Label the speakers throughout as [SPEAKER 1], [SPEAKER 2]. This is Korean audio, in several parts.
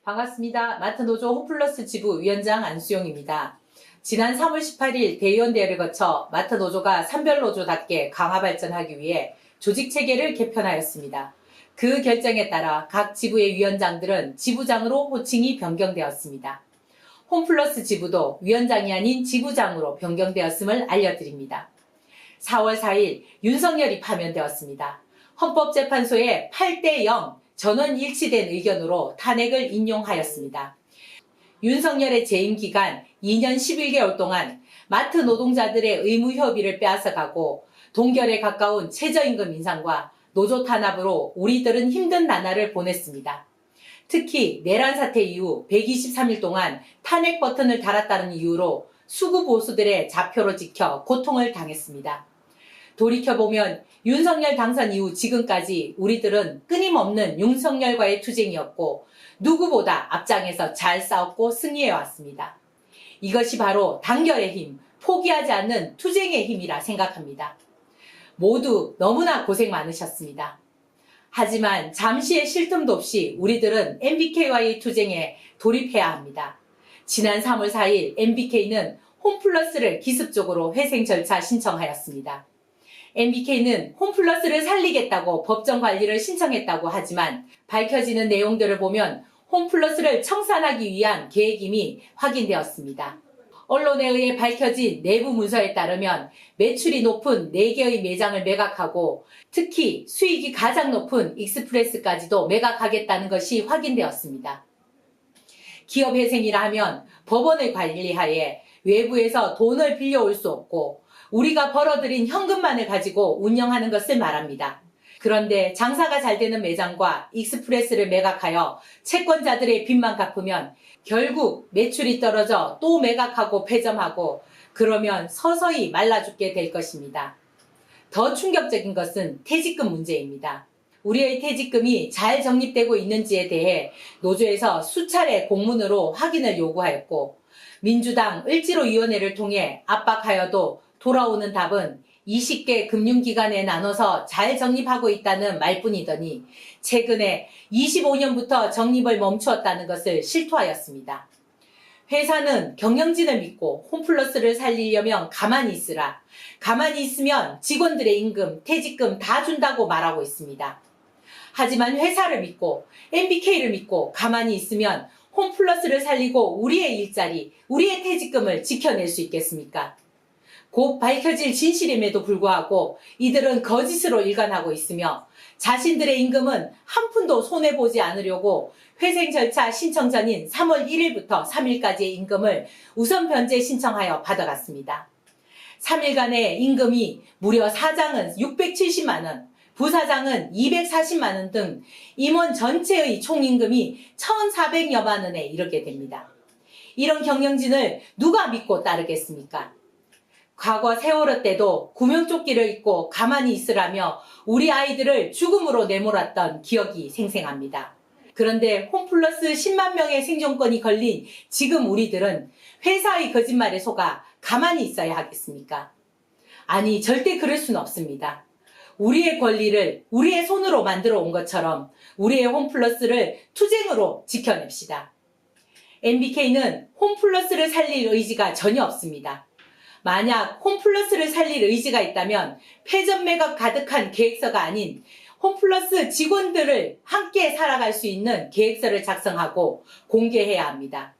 [SPEAKER 1] 반갑습니다. 마트노조 홈플러스 지부 위원장 안수영입니다. 지난 3월 18일 대의원대회를 거쳐 마트노조가 산별노조답게 강화 발전하기 위해 조직체계를 개편하였습니다. 그 결정에 따라 각 지부의 위원장들은 지부장으로 호칭이 변경되었습니다. 홈플러스 지부도 위원장이 아닌 지부장으로 변경되었음을 알려드립니다. 4월 4일 윤석열이 파면되었습니다. 헌법재판소의 8대0 전원 일치된 의견으로 탄핵을 인용하였습니다. 윤석열의 재임 기간 2년 11개월 동안 마트 노동자들의 의무협의를 빼앗아가고 동결에 가까운 최저임금 인상과 노조 탄압으로 우리들은 힘든 나날을 보냈습니다. 특히 내란 사태 이후 123일 동안 탄핵 버튼을 달았다는 이유로 수구 보수들의 좌표로 찍혀 고통을 당했습니다. 돌이켜보면 윤석열 당선 이후 지금까지 우리들은 끊임없는 윤석열과의 투쟁이었고 누구보다 앞장에서 잘 싸웠고 승리해왔습니다. 이것이 바로 단결의 힘, 포기하지 않는 투쟁의 힘이라 생각합니다. 모두 너무나 고생 많으셨습니다. 하지만 잠시의 쉴 틈도 없이 우리들은 MBK와의 투쟁에 돌입해야 합니다. 지난 3월 4일 MBK는 홈플러스를 기습적으로 회생 절차 신청하였습니다. MBK는 홈플러스를 살리겠다고 법정 관리를 신청했다고 하지만 밝혀지는 내용들을 보면 홈플러스를 청산하기 위한 계획임이 확인되었습니다. 언론에 의해 밝혀진 내부 문서에 따르면 매출이 높은 4개의 매장을 매각하고 특히 수익이 가장 높은 익스프레스까지도 매각하겠다는 것이 확인되었습니다. 기업회생이라 하면 법원의 관리하에 외부에서 돈을 빌려올 수 없고 우리가 벌어들인 현금만을 가지고 운영하는 것을 말합니다. 그런데 장사가 잘 되는 매장과 익스프레스를 매각하여 채권자들의 빚만 갚으면 결국 매출이 떨어져 또 매각하고 폐점하고 그러면 서서히 말라 죽게 될 것입니다. 더 충격적인 것은 퇴직금 문제입니다. 우리의 퇴직금이 잘 적립되고 있는지에 대해 노조에서 수차례 공문으로 확인을 요구하였고 민주당 을지로위원회를 통해 압박하여도 돌아오는 답은 20개 금융기관에 나눠서 잘 적립하고 있다는 말뿐이더니 최근에 25년부터 적립을 멈추었다는 것을 실토하였습니다. 회사는 경영진을 믿고 홈플러스를 살리려면 가만히 있으라. 가만히 있으면 직원들의 임금, 퇴직금 다 준다고 말하고 있습니다. 하지만 회사를 믿고 MBK를 믿고 가만히 있으면 홈플러스를 살리고 우리의 일자리, 우리의 퇴직금을 지켜낼 수 있겠습니까? 곧 밝혀질 진실임에도 불구하고 이들은 거짓으로 일관하고 있으며 자신들의 임금은 한 푼도 손해보지 않으려고 회생 절차 신청 전인 3월 1일부터 3일까지의 임금을 우선 변제 신청하여 받아갔습니다. 3일간의 임금이 무려 사장은 670만원, 부사장은 240만원 등 임원 전체의 총임금이 1,400여만 원에 이르게 됩니다. 이런 경영진을 누가 믿고 따르겠습니까? 과거 세월호 때도 구명조끼를 입고 가만히 있으라며 우리 아이들을 죽음으로 내몰았던 기억이 생생합니다. 그런데 홈플러스 10만 명의 생존권이 걸린 지금 우리들은 회사의 거짓말에 속아 가만히 있어야 하겠습니까? 아니, 절대 그럴 수는 없습니다. 우리의 권리를 우리의 손으로 만들어 온 것처럼 우리의 홈플러스를 투쟁으로 지켜냅시다. MBK는 홈플러스를 살릴 의지가 전혀 없습니다. 만약 홈플러스를 살릴 의지가 있다면 폐점 매각 가득한 계획서가 아닌 홈플러스 직원들을 함께 살아갈 수 있는 계획서를 작성하고 공개해야 합니다.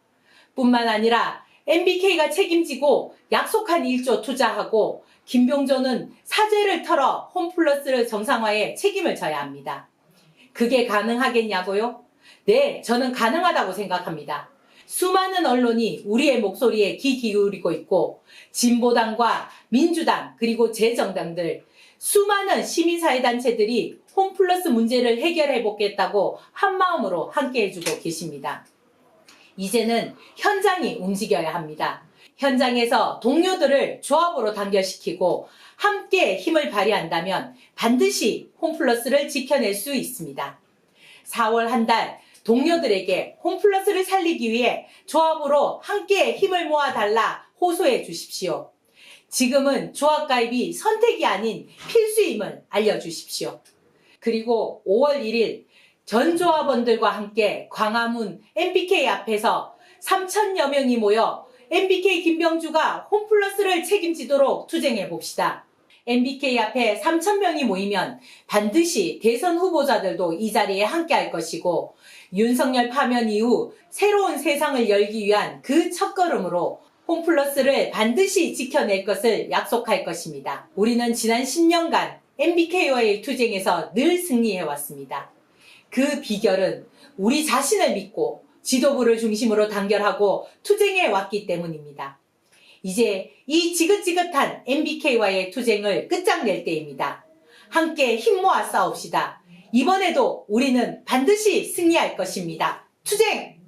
[SPEAKER 1] 뿐만 아니라 MBK가 책임지고 약속한 1조 투자하고 김병조는 사죄를 털어 홈플러스를 정상화에 책임을 져야 합니다. 그게 가능하겠냐고요? 네, 저는 가능하다고 생각합니다. 수많은 언론이 우리의 목소리에 귀 기울이고 있고 진보당과 민주당 그리고 제 정당들 수많은 시민사회단체들이 홈플러스 문제를 해결해 보겠다고 한마음으로 함께 해주고 계십니다. 이제는 현장이 움직여야 합니다. 현장에서 동료들을 조합으로 단결시키고 함께 힘을 발휘한다면 반드시 홈플러스를 지켜낼 수 있습니다. 4월 한 달 동료들에게 홈플러스를 살리기 위해 조합으로 함께 힘을 모아달라 호소해 주십시오. 지금은 조합 가입이 선택이 아닌 필수임을 알려주십시오. 그리고 5월 1일 전 조합원들과 함께 광화문 MBK 앞에서 3,000여 명이 모여 MBK 김병주가 홈플러스를 책임지도록 투쟁해 봅시다. MBK 앞에 3,000명이 모이면 반드시 대선 후보자들도 이 자리에 함께 할 것이고, 윤석열 파면 이후 새로운 세상을 열기 위한 그 첫걸음으로 홈플러스를 반드시 지켜낼 것을 약속할 것입니다. 우리는 지난 10년간 MBK와의 투쟁에서 늘 승리해왔습니다. 그 비결은 우리 자신을 믿고 지도부를 중심으로 단결하고 투쟁해 왔기 때문입니다. 이제 이 지긋지긋한 MBK와의 투쟁을 끝장낼 때입니다. 함께 힘 모아 싸웁시다. 이번에도 우리는 반드시 승리할 것입니다. 투쟁!